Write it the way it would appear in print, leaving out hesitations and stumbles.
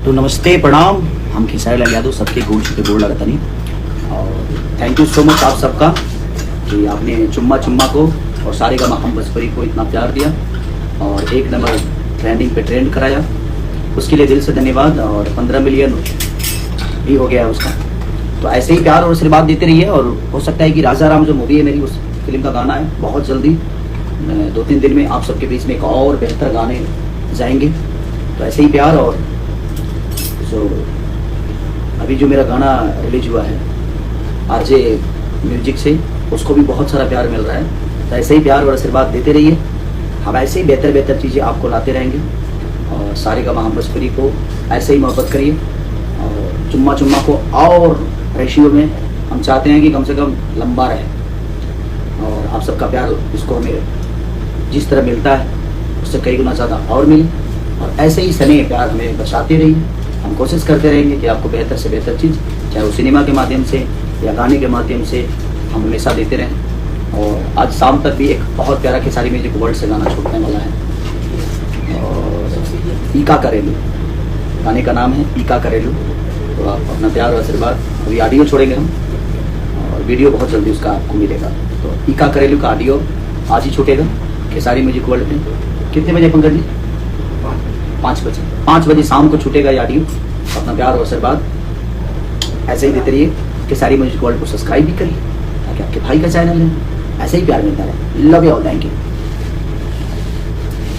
तो नमस्ते प्रणाम, हम खेसारी लाल यादव सबके गोल छुटे गोल लगाता नहीं। और थैंक यू सो मच आप सबका कि आपने चुम्मा चुम्मा को और सारेगामा हम बसपरी को इतना प्यार दिया और एक नंबर ट्रेंडिंग पे ट्रेंड कराया, उसके लिए दिल से धन्यवाद। और 15 मिलियन भी हो गया है उसका। तो ऐसे ही प्यार और आशीर्वाद देते रहिए। और हो सकता है कि राजा राम जो मूवी है मेरी, उस फिल्म का गाना है, बहुत जल्दी 2-3 दिन में आप सबके बीच में एक और बेहतर गाने जाएंगे। तो ऐसे ही प्यार। और जो अभी जो मेरा गाना रिलीज हुआ है आरजे म्यूजिक से, उसको भी बहुत सारा प्यार मिल रहा है। तो ऐसे ही प्यार और आशीर्वाद देते रहिए। हम ऐसे ही बेहतर बेहतर चीज़ें आपको लाते रहेंगे। और सारेगामा हम बसपरी को ऐसे ही मोहब्बत करिए। और चुम्मा चुम्मा को और रेशियो में हम चाहते हैं कि कम से कम लंबा रहे। और आप सबका प्यार इसको हमें जिस तरह मिलता है उससे कई गुना ज़्यादा और मिले। और ऐसे ही स्नेह प्यार हमें बचाते रहिए। हम कोशिश करते रहेंगे कि आपको बेहतर से बेहतर चीज़, चाहे वो सिनेमा के माध्यम से या गाने के माध्यम से, हम हमेशा देते रहें। और आज शाम तक भी एक बहुत प्यारा खेसारी म्यूजिक वर्ल्ड से गाना छूटने वाला है। और ईका करेलू गाने का नाम है, ईका करेलू। तो आप अपना प्यार और आशीर्वाद, अभी ऑडियो छोड़ेंगे हम और वीडियो बहुत जल्दी उसका आपको मिलेगा। तो ईका करेलू का ऑडियो आज ही छूटेगा खेसारी म्यूजिक वर्ल्ड में। कितने बजे पंकज जी? 5 बजे शाम को छूटेगा ये ऑडियो। अपना प्यार और आशीर्वाद ऐसे ही देते रहिए। खेसारी म्यूजिक वर्ल्ड को सब्सक्राइब भी करिए ताकि आपके भाई का चैनल है, ऐसे ही प्यार मिलता रहे। Love you all, thank you.